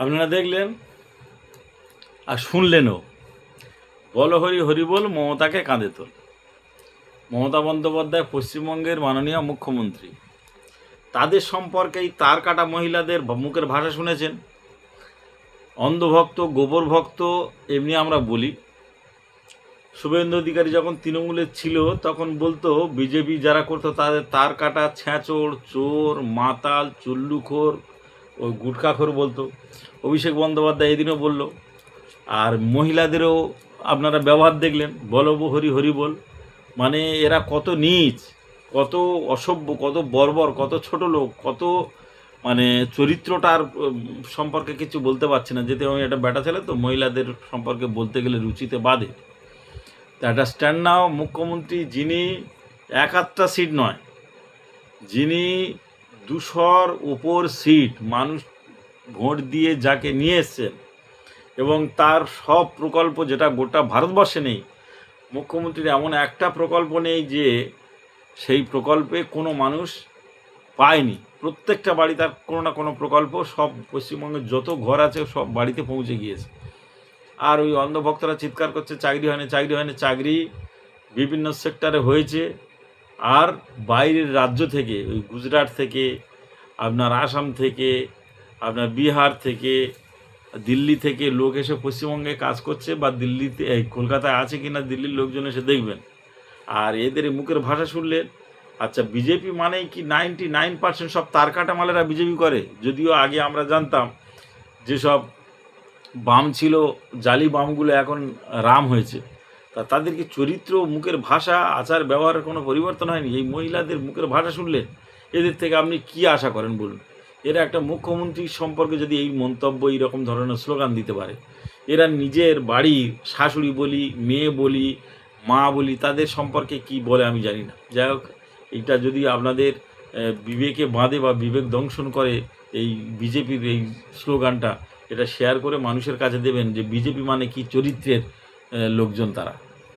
আপনারা দেখলেন আর শুনলেনও, বল হরি হরি বল, মমতাকে কাঁধে তোল। মমতা বন্দ্যোপাধ্যায় পশ্চিমবঙ্গের মাননীয় মুখ্যমন্ত্রী, তাদের সম্পর্কেই তার কাটা মহিলাদের মুখের ভাষা শুনেছেন। অন্ধভক্ত, গোবর ভক্ত, এমনি আমরা বলি। শুভেন্দু অধিকারী যখন তৃণমূলে ছিল তখন বলতো বিজেপি যারা করতো তাদের তার কাটা, ছ্যাঁচড়, চোর, মাতাল, চুল্লুখোর, ওই গুটখাখোর বলতো। অভিষেক বন্দ্যোপাধ্যায় এদিনও বলল। আর মহিলাদেরও আপনারা ব্যবহার দেখলেন, বলো হরি হরি বল। মানে এরা কত নীচ, কত অসভ্য, কত বর্বর, কত ছোট লোক, কত মানে চরিত্রটার সম্পর্কে কিছু বলতে পারছি না। যেতে আমি একটা বেটা ছেলে তো, মহিলাদের সম্পর্কে বলতে গেলে রুচিতে বাধে। তা একটা স্ট্যান্ড নাও মুখ্যমন্ত্রী, যিনি এক আধটা সিট নয়, যিনি 200-র উপর সিট মানুষ ভোট দিয়ে যাকে নিয়ে এসছেন, এবং তার সব প্রকল্প যেটা গোটা ভারতবর্ষে নেই। মুখ্যমন্ত্রীর এমন একটা প্রকল্প নেই যে সেই প্রকল্পে কোনো মানুষ পায়নি। প্রত্যেকটা বাড়ি তার কোনো না কোনো প্রকল্প, সব পশ্চিমবঙ্গের যত ঘর আছে সব বাড়িতে পৌঁছে গিয়েছে। আর ওই অন্ধভক্তরা চিৎকার করছে চাকরি হয়নি, চাকরি হয়নি। চাকরি বিভিন্ন সেক্টরে হয়েছে। আর বাইরের রাজ্য থেকে, ওই গুজরাট থেকে, আপনার আসাম থেকে, আপনার বিহার থেকে, দিল্লি থেকে লোক এসে পশ্চিমবঙ্গে কাজ করছে, বা দিল্লিতে কলকাতায় আছে কি না দিল্লির লোকজন এসে দেখবেন। আর এদের মুখের ভাষা শুনলেন। আচ্ছা, বিজেপি মানেই কি 99% সব তার কাটা মালেরা বিজেপি করে? যদিও আগে আমরা জানতাম যেসব বাম ছিল, জালি বামগুলো এখন রাম হয়েছে। তা তাদের কি চরিত্র, মুখের ভাষা, আচার ব্যবহারের কোনো পরিবর্তন হয়নি? এই মহিলাদের মুখের ভাষা শুনলেন, এদের থেকে আপনি কি আশা করেন বলুন? এরা একটা মুখ্যমন্ত্রী সম্পর্কে যদি এই মন্তব্য, এইরকম ধরনের স্লোগান দিতে পারে, এরা নিজের বাড়ির শাশুড়ি বলি, মেয়ে বলি, মা বলি, তাদের সম্পর্কে কি বলে আমি জানি না। যাই হোক, এইটা যদি আপনাদের বিবেকে বাঁধে বা বিবেক দংশন করে এই বিজেপির এই স্লোগানটা, এটা শেয়ার করে মানুষের কাছে দেবেন যে বিজেপি মানে কি চরিত্রের লোকজন তারা।